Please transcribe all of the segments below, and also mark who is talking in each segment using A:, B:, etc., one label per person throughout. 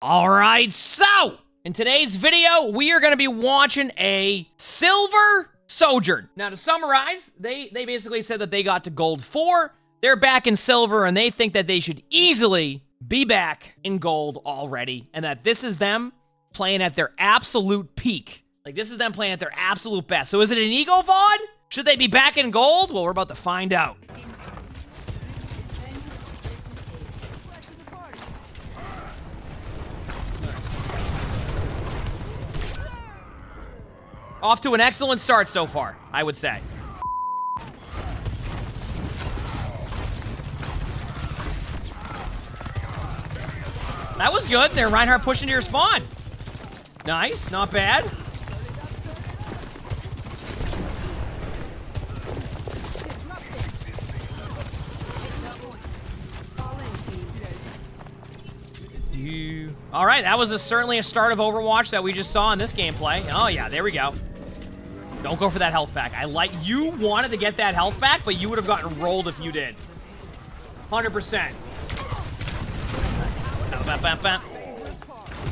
A: Alright, so, in today's video, we are going to be watching a silver Sojourn. Now, to summarize, they basically said that they got to gold 4, they're back in silver, and they think that they should easily be back in gold already, and that this is them playing at their absolute peak. Like, this is them playing at their absolute best. So is it an ego VOD? Should they be back in gold? Well, we're about to find out. Off to an excellent start so far, I would say. That was good. There, Reinhardt pushing to your spawn. Nice, not bad. All right, that was certainly a start of Overwatch that we just saw in this gameplay. Oh yeah, there we go. Don't go for that health pack. You wanted to get that health back, but you would have gotten rolled if you did. 100%.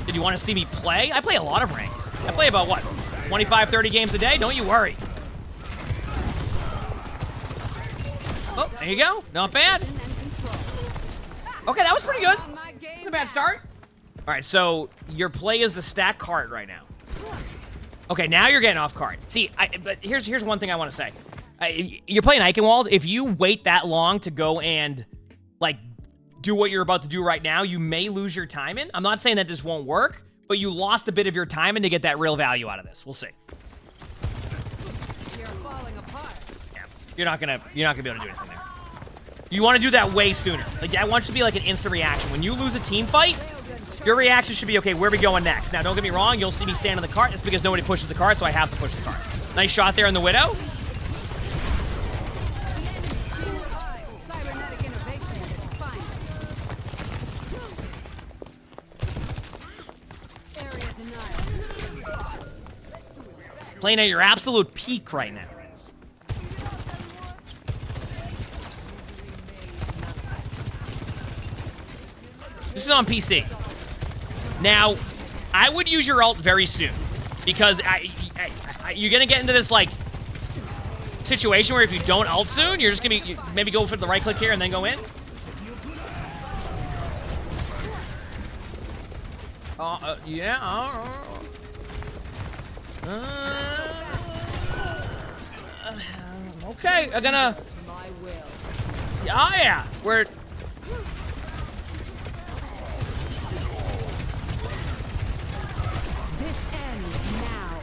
A: Did you want to see me play? I play a lot of ranked. I play about, what, 25, 30 games a day? Don't you worry. Oh, there you go. Not bad. Okay, that was pretty good. Not a bad start. All right, so your play is the stack cart right now. Okay, now you're getting off cart. See, but here's one thing I want to say. You're playing Eichenwald. If you wait that long to go and, like, do what you're about to do right now, you may lose your timing. I'm not saying that this won't work, but you lost a bit of your timing to get that real value out of this. We'll see. You're falling apart. Yeah, you're not gonna be able to do anything there. You want to do that way sooner. Like, I want you to be like an instant reaction. When you lose a team fight, your reaction should be, okay, where are we going next? Now, don't get me wrong, you'll see me stand on the cart. It's because nobody pushes the cart, so I have to push the cart. Nice shot there in the Widow. Playing at your absolute peak right now. This is on PC. Now, I would use your ult very soon, because you're gonna get into this, like, situation where if you don't ult soon, you're just gonna be, maybe go for the right click here and then go in. Yeah. Okay, I'm gonna. Oh yeah, we're.
B: This ends now.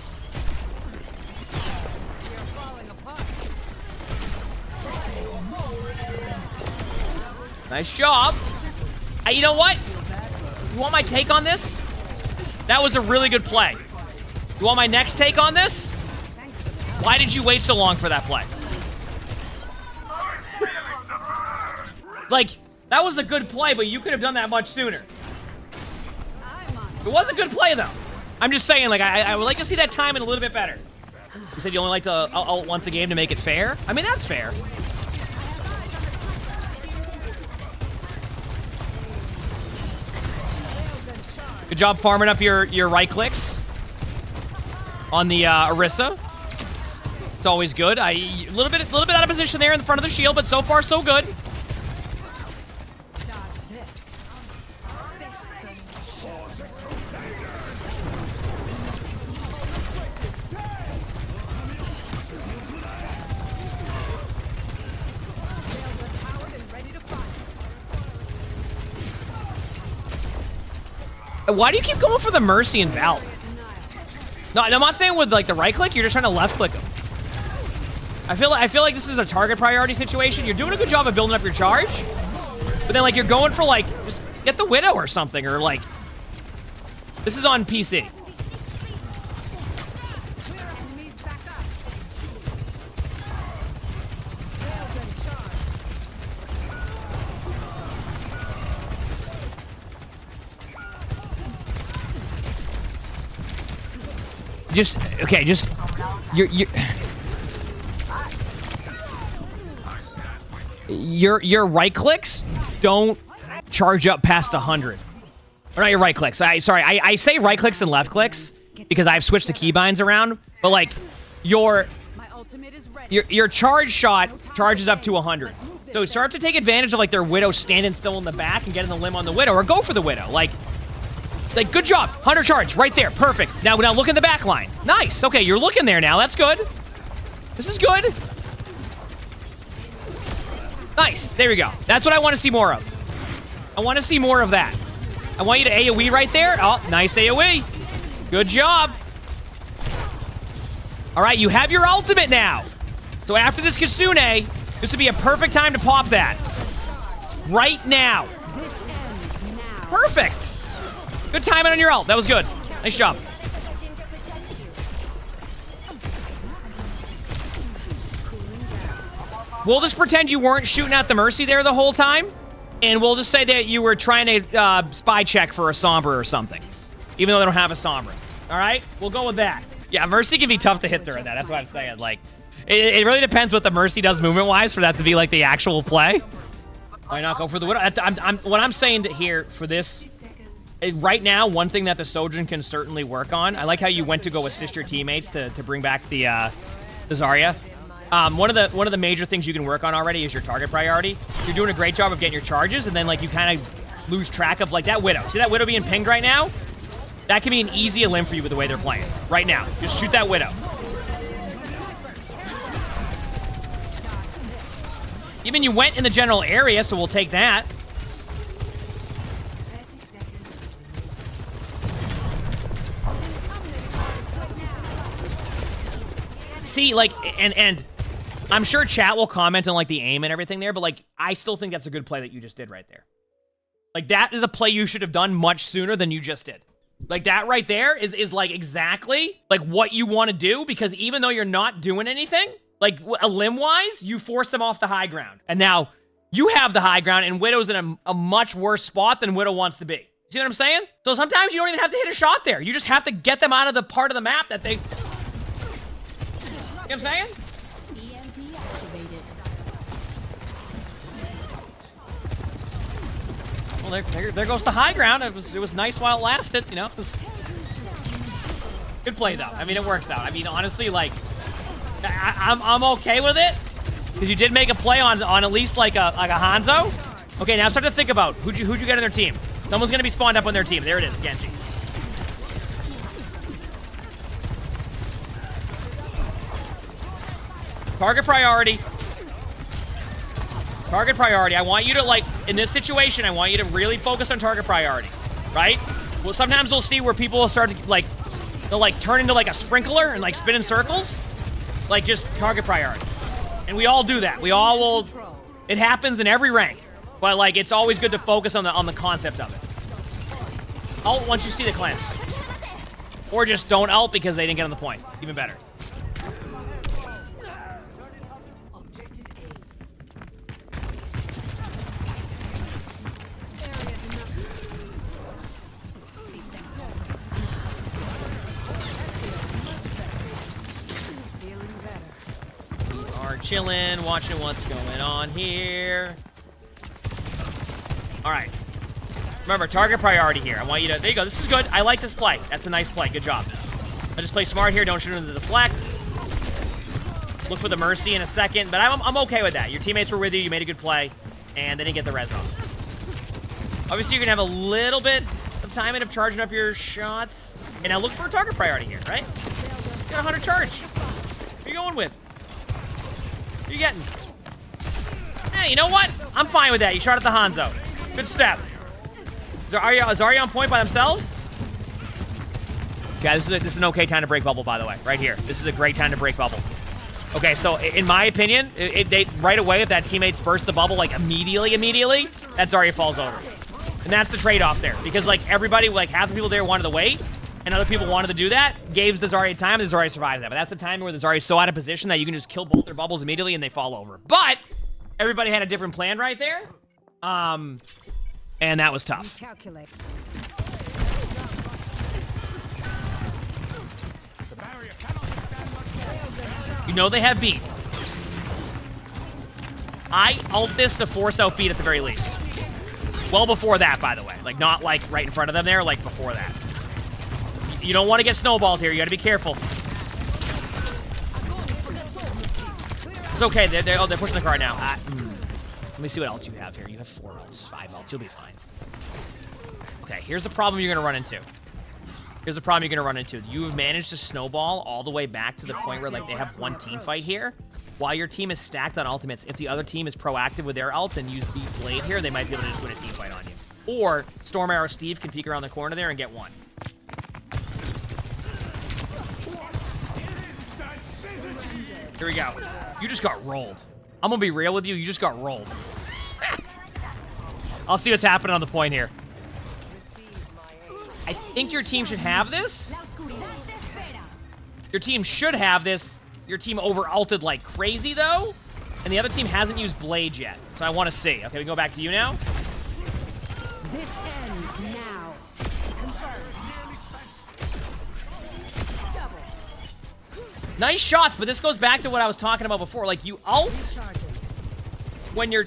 B: You're falling apart.
A: Nice job. You know what? You want my take on this? That was a really good play. You want my next take on this? Why did you wait so long for that play? Like, that was a good play, but you could have done that much sooner. It was a good play, though. I'm just saying, like, I would like to see that timing a little bit better. You said you only like to ult once a game to make it fair? I mean, that's fair. Good job farming up your right clicks on the Orisa. It's always good. A little bit out of position there in the front of the shield, but so far so good. Why do you keep going for the Mercy and Valve? No, I'm not saying with, like, the right click. You're just trying to left click them. I feel like this is a target priority situation. You're doing a good job of building up your charge, but then, like, you're going for, like, just get the Widow or something, or, like, this is on PC. Your right clicks don't charge up past 100. Or not your right clicks. Sorry, I say right clicks and left clicks because I've switched the keybinds around. But like, your charge shot charges up to 100. So start to take advantage of like their Widow standing still in the back and getting the limb on the Widow, or go for the Widow. Like good job. 100 charge right there. Perfect. Now look in the back line. Nice. Okay, you're looking there now. That's good. This is good. Nice. There we go. That's what I want to see more of. I want to see more of that. I want you to AoE right there. Oh, nice AoE. Good job. All right, you have your ultimate now. So after this Kitsune, this would be a perfect time to pop that. Right now. Perfect. Good timing on your ult. That was good. Nice job. We'll just pretend you weren't shooting at the Mercy there the whole time. And we'll just say that you were trying to spy check for a Sombra or something. Even though they don't have a Sombra. All right? We'll go with that. Yeah, Mercy can be tough to hit during that. That's what I'm saying. Like, it really depends what the Mercy does movement-wise for that to be, like, the actual play. Why not go for the Widow? What I'm saying here for this, right now, one thing that the Sojourn can certainly work on, I like how you went to go assist your teammates to bring back the Zarya. One of the major things you can work on already is your target priority. You're doing a great job of getting your charges, and then like you kind of lose track of like that Widow. See that Widow being pinged right now? That can be an easy limb for you with the way they're playing. Right now. Just shoot that Widow. Even you went in the general area, so we'll take that. See, like, and I'm sure chat will comment on, like, the aim and everything there, but, like, I still think that's a good play that you just did right there. Like, that is a play you should have done much sooner than you just did. Like, that right there is like, exactly, like, what you want to do, because even though you're not doing anything, like, limb-wise, you force them off the high ground. And now, you have the high ground, and Widow's in a much worse spot than Widow wants to be. See what I'm saying? So sometimes you don't even have to hit a shot there. You just have to get them out of the part of the map that they... You know what I'm saying? Well, there goes the high ground. It was nice while it lasted, you know. Good play, though. I mean, it works out. I mean, honestly, like, I'm okay with it. Because you did make a play on at least, like a Hanzo. Okay, now start to think about who'd you get on their team. Someone's going to be spawned up on their team. There it is, Genji. Target priority. Target priority. I want you to, like, in this situation, I want you to really focus on target priority, right? Well, sometimes we'll see where people will start to, like, they'll, like, turn into, like, a sprinkler and, like, spin in circles. Like, just target priority. And we all do that. We all will... It happens in every rank. But, like, it's always good to focus on the concept of it. Ult once you see the clamps. Or just don't ult because they didn't get on the point. Even better. Chilling, watching what's going on here. All right. Remember, target priority here. I want you to... There you go. This is good. I like this play. That's a nice play. Good job. I just play smart here. Don't shoot into the deflect. Look for the Mercy in a second. But I'm okay with that. Your teammates were with you. You made a good play. And they didn't get the res off. Obviously, you're going to have a little bit of time of charging up your shots. And now look for a target priority here, right? You got 100 charge. What are you going with? What are you getting? Hey, you know what? I'm fine with that. You shot at the Hanzo. Good step. Is Zarya on point by themselves? Guys, this is an okay time to break bubble, by the way. Right here. This is a great time to break bubble. Okay, so in my opinion, they right away, if that teammates burst the bubble, like, immediately, that Zarya falls over. And that's the trade-off there. Because, like, everybody, like, half the people there wanted to wait, and other people wanted to do that, gave the Zarya time, and the Zarya survives that. But that's the time where the Zarya is so out of position that you can just kill both their bubbles immediately and they fall over. But everybody had a different plan right there. And that was tough. You know they have beat. I ult this to force out beat at the very least. Well before that, by the way. Like, not, like, right in front of them there, like, before that. You don't want to get snowballed here. You got to be careful. It's okay. They're pushing the car now. Let me see what else you have here. You have 4 ults, 5 ults. You'll be fine. Okay, here's the problem you're going to run into. Here's the problem you're going to run into. You have managed to snowball all the way back to the point where, like, they have one team fight here. While your team is stacked on ultimates, if the other team is proactive with their ults and use Beat Blade here, they might be able to just win a team fight on you. Or Storm Arrow Steve can peek around the corner there and get one. Here we go. You just got rolled. I'm going to be real with you. You just got rolled. I'll see what's happening on the point here. I think your team should have this. Your team should have this. Your team over-ulted like crazy, though. And the other team hasn't used Blade yet. So I want to see. Okay, we go back to you now.
B: This ends now.
A: Nice shots, but this goes back to what I was talking about before. Like, you ult when your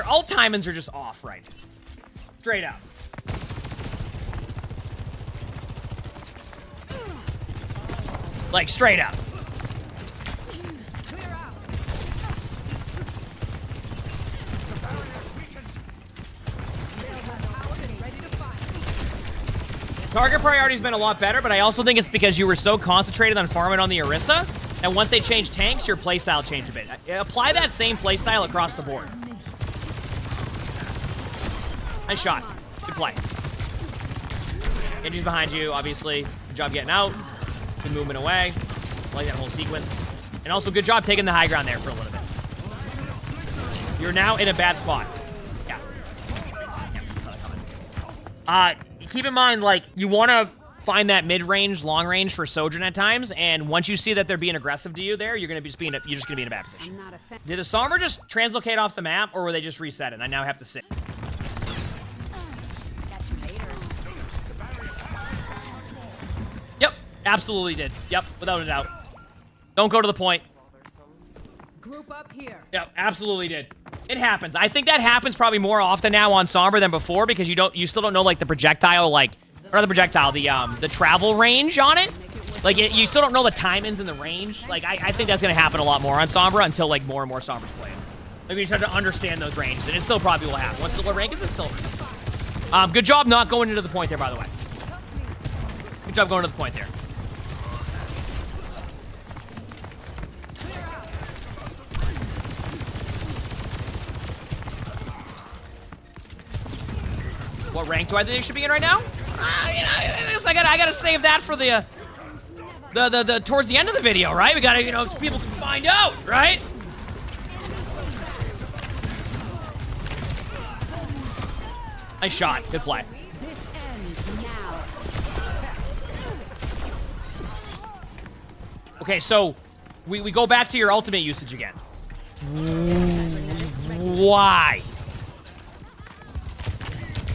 A: ult timings are just off, right? Straight up. Like, straight up. Target priority's been a lot better, but I also think it's because you were so concentrated on farming on the Orisa, and once they changed tanks, your playstyle changed a bit. Apply that same playstyle across the board. Nice shot. Good play. Genji's behind you, obviously. Good job getting out. Good movement away. I like that whole sequence. And also, good job taking the high ground there for a little bit. You're now in a bad spot. Yeah. Keep in mind, like, you want to find that mid-range, long-range for Sojourn at times, and once you see that they're being aggressive to you there, you're just gonna be in a bad position. Did the Sombra just translocate off the map, or were they just reset it? I now have to sit. Yep, absolutely did. Yep, without a doubt. Don't go to the point.
B: Group up here.
A: Yep, absolutely did. It happens. I think that happens probably more often now on Sombra than before because you still don't know like the projectile or the projectile, the travel range on it. Like you still don't know the timings and the range. Like I think that's gonna happen a lot more on Sombra until like more and more Sombras play it. Like we start to understand those ranges, and it still probably will happen. What rank is it? Silver. Good job not going into the point there, by the way. Good job going to the point there. What rank do I think they should be in right now? I gotta save that for the towards the end of the video, right? We gotta, so people can find out, right? Nice shot. Good play.
B: This ends now.
A: Okay, so we go back to your ultimate usage again. Why?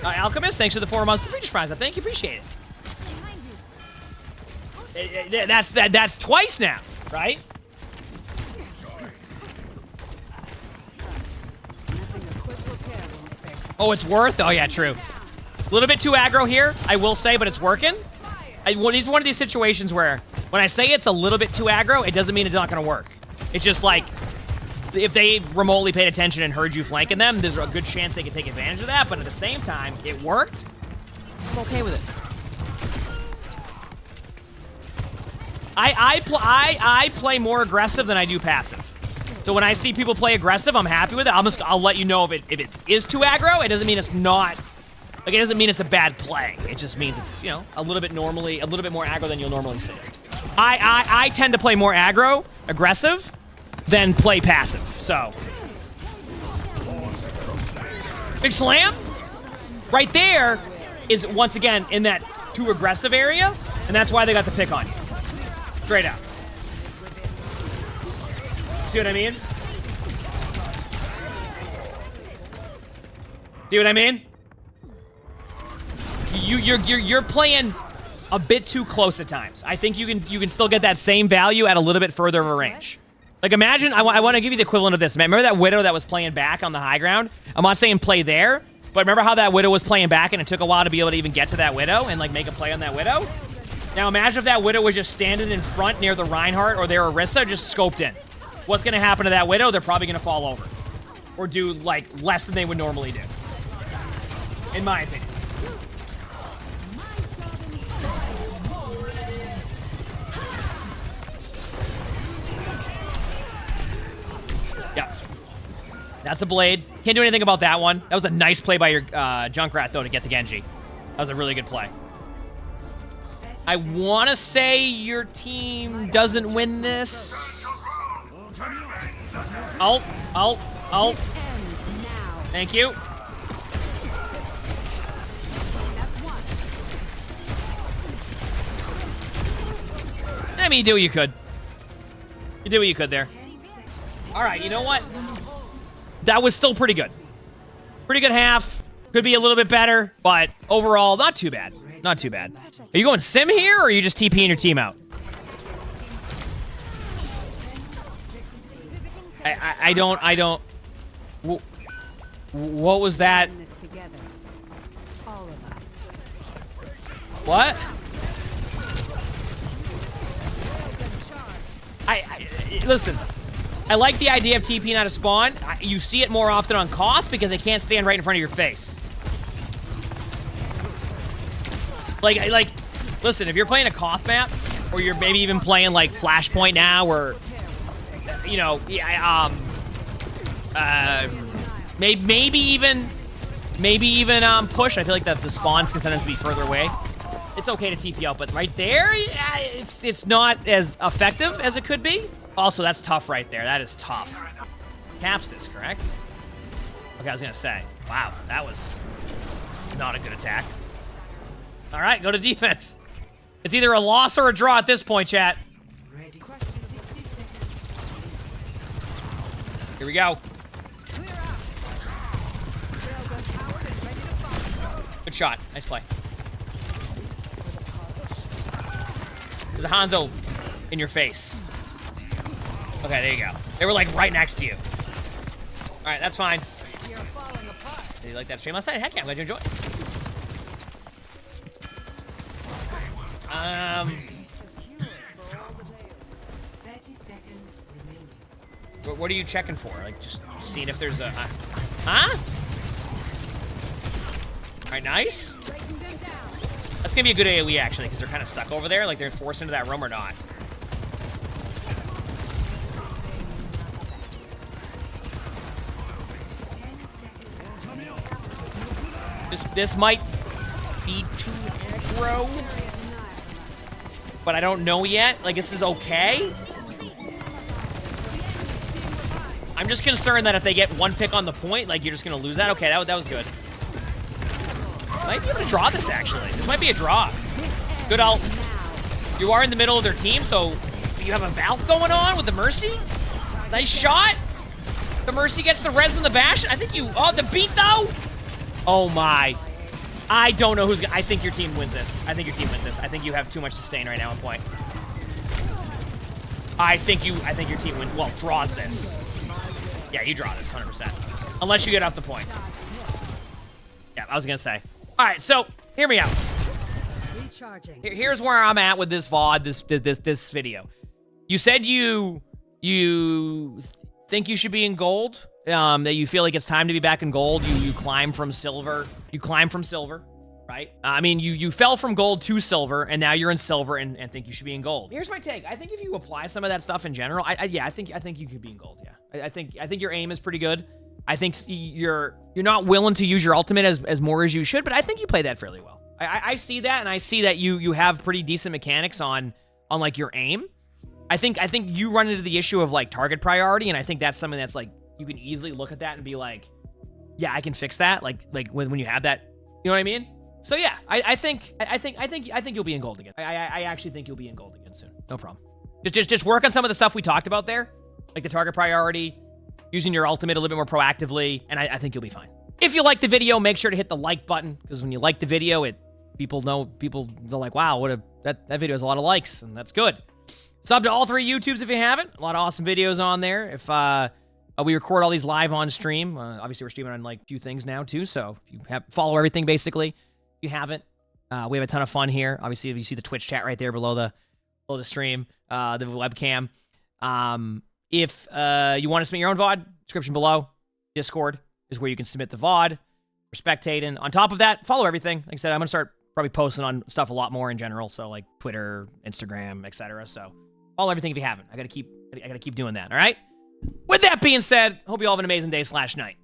A: Alchemist, thanks for the 4 months to Feature Prize. Thank you, appreciate it. That's twice now, right? Oh, it's worth? Oh, yeah, true. A little bit too aggro here, I will say, but it's working. This is one of these situations where when I say it's a little bit too aggro, it doesn't mean it's not going to work. It's just like, if they remotely paid attention and heard you flanking them, there's a good chance they could take advantage of that, but at the same time, it worked. I'm okay with it. I play more aggressive than I do passive. So when I see people play aggressive, I'm happy with it. I'll let you know if it is too aggro. It doesn't mean it's not. Like, it doesn't mean it's a bad play. It just means it's, a little bit more aggro than you'll normally see. I tend to play more aggressive, than play passive. So, big slam. Right there is, once again, in that too aggressive area, and that's why they got the pick on you. Straight out. See what I mean? See what I mean? You're playing a bit too close at times. I think you can still get that same value at a little bit further of a range. Like, imagine, I want to give you the equivalent of this. Remember that Widow that was playing back on the high ground? I'm not saying play there, But remember how that Widow was playing back and it took a while to be able to even get to that Widow and like make a play on that Widow? Now imagine if that Widow was just standing in front near the Reinhardt or their Orisa just scoped in. What's going to happen to that Widow? They're probably going to fall over. Or do like less than they would normally do. In my opinion. Yeah. That's a blade. Can't do anything about that one. That was a nice play by your Junkrat, though, to get the Genji. That was a really good play. I want to say your team doesn't win this. Ult. Thank you. I mean, you did what you could. You did what you could there. All right, you know what? That was still pretty good. Pretty good half. Could be a little bit better, but overall, not too bad. Not too bad. Are you going sim here, or are you just TPing your team out? I don't. What was that? What? Listen. I like the idea of TPing out of spawn. You see it more often on Koth because they can't stand right in front of your face. Like, listen, if you're playing a Koth map, or you're maybe even playing like Flashpoint now, or you know, maybe even push. I feel like the spawns can sometimes be further away. It's okay to TP out, but right there, it's not as effective as it could be. Also, that's tough right there. That is tough. Caps this, correct? Okay, I was gonna say. Wow, that was not a good attack. All right, go to defense. It's either a loss or a draw at this point, chat. Here we go. Good shot. Nice play. There's a Hanzo in your face. Okay, there you go. They were like right next to you. All right, that's fine. Did you like that stream last night? Heck yeah, I'm glad you enjoyed. What are you checking for? Like, just seeing if there's a... huh? All right, nice. That's gonna be a good AoE, actually, because they're kind of stuck over there. Like, they're forced into that room or not. This might be too aggro, but I don't know yet. Like, this is okay. I'm just concerned that if they get one pick on the point, like, you're just gonna lose that. Okay, that was good. Might be able to draw this, actually. This might be a draw. Good ult. You are in the middle of their team, so you have a Valk going on with the Mercy. Nice shot. The Mercy gets the res and the bash. I think you... oh, the beat, though? Oh, my. I don't know who's... I think your team wins this. I think your team wins this. I think you have too much sustain right now on point. I think your team wins... well, draws this. Yeah, you draw this, 100%. Unless you get off the point. Yeah, I was going to say. All right, so, hear me out. Here's where I'm at with this VOD, this video. You said you think you should be in gold, that you feel like it's time to be back in gold. You climb from silver. You climb from silver, right? I mean, you fell from gold to silver, and now you're in silver and think you should be in gold. Here's my take. I think if you apply some of that stuff in general, yeah, I think you could be in gold, yeah. I think your aim is pretty good. I think you're not willing to use your ultimate as more as you should, but I think you play that fairly well. I see that, and I see that you have pretty decent mechanics on like your aim. I think you run into the issue of like target priority, and I think that's something that's like you can easily look at that and be like, yeah, I can fix that. Like when you have that, you know what I mean? So yeah, I think you'll be in gold again. I actually think you'll be in gold again soon. No problem. Just work on some of the stuff we talked about there, like the target priority, using your ultimate a little bit more proactively, and I think you'll be fine. If you like the video, make sure to hit the like button, because when you like the video, they're like, wow, that video has a lot of likes, and that's good. Sub to all 3 YouTubes if you haven't. A lot of awesome videos on there. If We record all these live on stream. Obviously, we're streaming on like a few things now too. So if you follow everything basically. If you haven't, we have a ton of fun here. Obviously, if you see the Twitch chat right there below the stream, the webcam. If you want to submit your own VOD, description below. Discord is where you can submit the VOD for spectating. On top of that, follow everything. Like I said, I'm gonna start probably posting on stuff a lot more in general. So like Twitter, Instagram, etc. So follow everything if you haven't. I gotta keep doing that. All right. With that being said, hope you all have an amazing day / night.